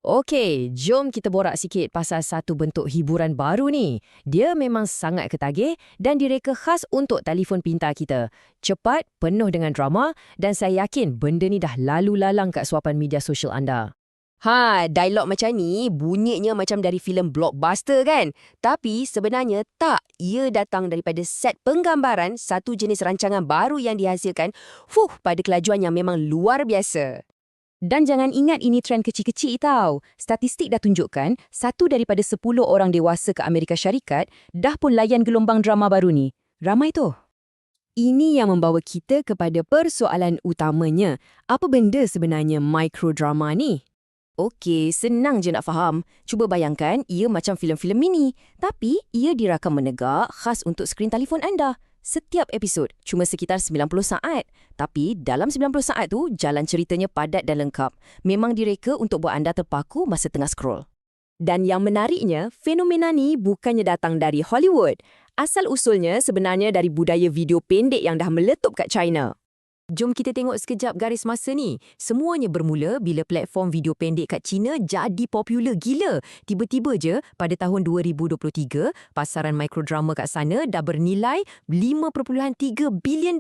Okey, jom kita borak sikit pasal satu bentuk hiburan baru ni. Dia memang sangat ketagih dan direka khas untuk telefon pintar kita. Cepat, penuh dengan drama dan saya yakin benda ni dah lalu lalang kat suapan media sosial anda. Dialog macam ni bunyinya macam dari filem blockbuster kan? Tapi sebenarnya tak. Ia datang daripada set penggambaran satu jenis rancangan baru yang dihasilkan pada kelajuan yang memang luar biasa. Dan jangan ingat ini trend kecil-kecil tau. Statistik dah tunjukkan 1 daripada 10 orang dewasa ke Amerika Syarikat dah pun layan gelombang drama baru ni. Ramai tu. Ini yang membawa kita kepada persoalan utamanya. Apa benda sebenarnya microdrama ni? Okey, senang je nak faham. Cuba bayangkan ia macam filem-filem mini. Tapi ia dirakam menegak khas untuk skrin telefon anda. Setiap episod cuma sekitar 90 saat. Tapi dalam 90 saat tu, jalan ceritanya padat dan lengkap. Memang direka untuk buat anda terpaku masa tengah scroll. Dan yang menariknya, fenomena ni bukannya datang dari Hollywood. Asal usulnya sebenarnya dari budaya video pendek yang dah meletup kat China. Jom kita tengok sekejap garis masa ni. Semuanya bermula bila platform video pendek kat China jadi popular gila. Tiba-tiba je pada tahun 2023, pasaran microdrama kat sana dah bernilai $5.3 bilion.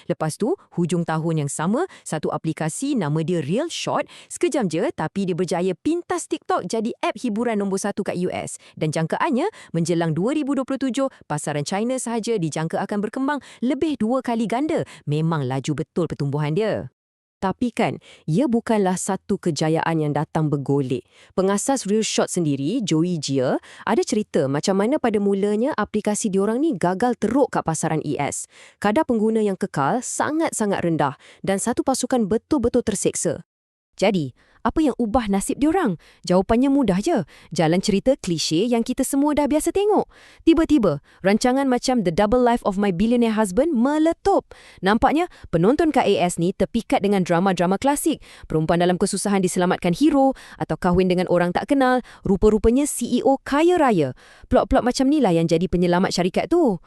Lepas tu, hujung tahun yang sama, satu aplikasi nama dia Real Short, sekejam je tapi dia berjaya pintas TikTok jadi app hiburan nombor 1 kat US. Dan jangkaannya, menjelang 2027, pasaran China sahaja dijangka akan berkembang lebih 2 kali ganda. Memang laju betul pertumbuhan dia. Tapi kan, ia bukanlah satu kejayaan yang datang bergolek. Pengasas Real Short sendiri, Joey Jia, ada cerita macam mana pada mulanya aplikasi diorang ni gagal teruk kat pasaran US. Kadar pengguna yang kekal sangat-sangat rendah dan satu pasukan betul-betul terseksa. Jadi, apa yang ubah nasib diorang? Jawapannya mudah je. Jalan cerita klise yang kita semua dah biasa tengok. Tiba-tiba, rancangan macam The Double Life of My Billionaire Husband meletup. Nampaknya, penonton KAS ni terpikat dengan drama-drama klasik. Perempuan dalam kesusahan diselamatkan hero atau kahwin dengan orang tak kenal. Rupa-rupanya CEO kaya raya. Plot-plot macam ni lah yang jadi penyelamat syarikat tu.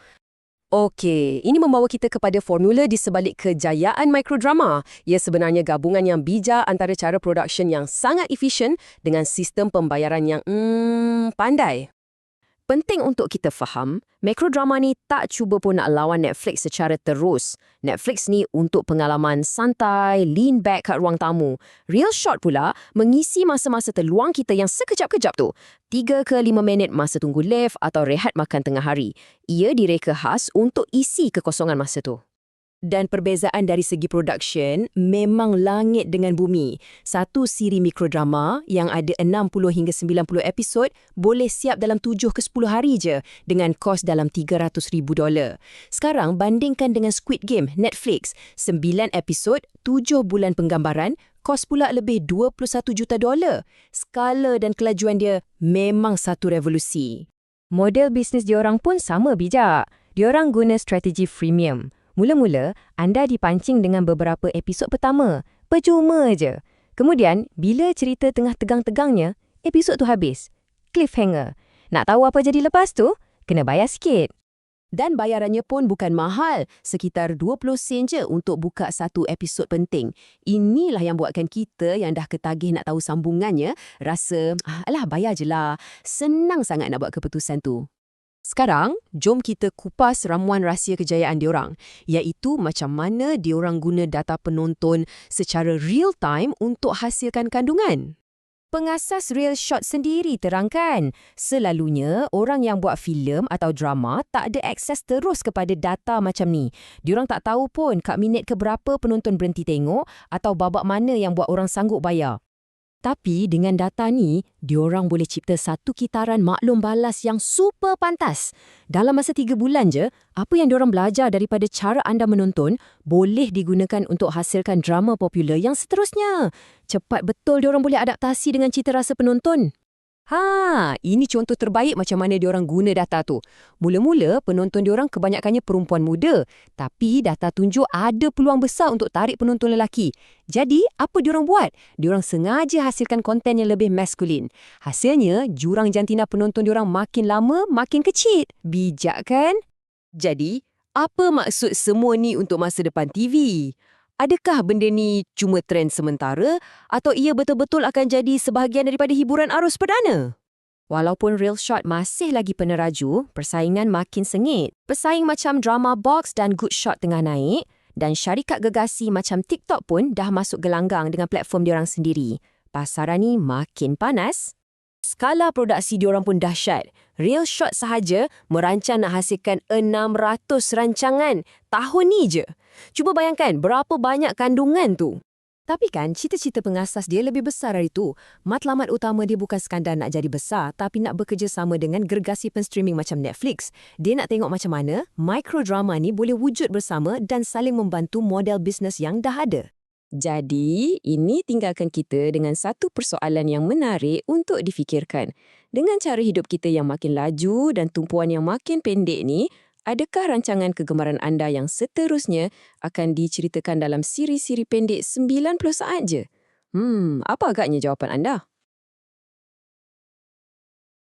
Okey, ini membawa kita kepada formula di sebalik kejayaan microdrama. Ia sebenarnya gabungan yang bijak antara cara production yang sangat efisien dengan sistem pembayaran yang pandai. Penting untuk kita faham, microdrama ni tak cuba pun nak lawan Netflix secara terus. Netflix ni untuk pengalaman santai, lean back kat ruang tamu. Real Short pula mengisi masa-masa terluang kita yang sekejap-kejap tu. 3 ke 5 minit masa tunggu lift atau rehat makan tengah hari. Ia direka khas untuk isi kekosongan masa tu. Dan perbezaan dari segi production memang langit dengan bumi. Satu siri mikrodrama yang ada 60 hingga 90 episod boleh siap dalam 7 ke 10 hari je dengan kos dalam $300,000. Sekarang bandingkan dengan Squid Game, Netflix, 9 episod, 7 bulan penggambaran, kos pula lebih $21 juta. Skala dan kelajuan dia memang satu revolusi. Model bisnes diorang pun sama bijak. Diorang guna strategi freemium. Mula-mula, anda dipancing dengan beberapa episod pertama. Percuma je. Kemudian, bila cerita tengah tegang-tegangnya, episod tu habis. Cliffhanger. Nak tahu apa jadi lepas tu? Kena bayar sikit. Dan bayarannya pun bukan mahal. Sekitar 20 sen je untuk buka satu episod penting. Inilah yang buatkan kita yang dah ketagih nak tahu sambungannya, rasa, alah bayar je lah. Senang sangat nak buat keputusan tu. Sekarang, jom kita kupas ramuan rahsia kejayaan diorang, iaitu macam mana diorang guna data penonton secara real time untuk hasilkan kandungan. Pengasas Real Short sendiri terangkan, selalunya orang yang buat filem atau drama tak ada akses terus kepada data macam ni. Diorang tak tahu pun kat minit keberapa penonton berhenti tengok atau babak mana yang buat orang sanggup bayar. Tapi dengan data ni, diorang boleh cipta satu kitaran maklum balas yang super pantas. Dalam masa 3 bulan je, apa yang diorang belajar daripada cara anda menonton boleh digunakan untuk hasilkan drama popular yang seterusnya. Cepat betul diorang boleh adaptasi dengan cita rasa penonton. Ini contoh terbaik macam mana diorang guna data tu. Mula-mula, penonton diorang kebanyakannya perempuan muda. Tapi data tunjuk ada peluang besar untuk tarik penonton lelaki. Jadi, apa diorang buat? Diorang sengaja hasilkan konten yang lebih maskulin. Hasilnya, jurang jantina penonton diorang makin lama, makin kecil. Bijak kan? Jadi, apa maksud semua ni untuk masa depan TV? Adakah benda ni cuma trend sementara atau ia betul-betul akan jadi sebahagian daripada hiburan arus perdana? Walaupun Real Shot masih lagi peneraju, persaingan makin sengit. Pesaing macam Drama Box dan Good Shot tengah naik dan syarikat gegasi macam TikTok pun dah masuk gelanggang dengan platform diorang sendiri. Pasaran ni makin panas. Skala produksi diorang pun dahsyat. Real Shot sahaja merancang nak hasilkan 600 rancangan tahun ni je. Cuba bayangkan berapa banyak kandungan tu. Tapi kan, cita-cita pengasas dia lebih besar dari itu. Matlamat utama dia bukan sekadar nak jadi besar, tapi nak bekerjasama dengan gergasi penstreaming macam Netflix. Dia nak tengok macam mana microdrama ni boleh wujud bersama dan saling membantu model bisnes yang dah ada. Jadi, ini tinggalkan kita dengan satu persoalan yang menarik untuk difikirkan. Dengan cara hidup kita yang makin laju dan tumpuan yang makin pendek ni, adakah rancangan kegemaran anda yang seterusnya akan diceritakan dalam siri-siri pendek 90 saat je? Apa agaknya jawapan anda?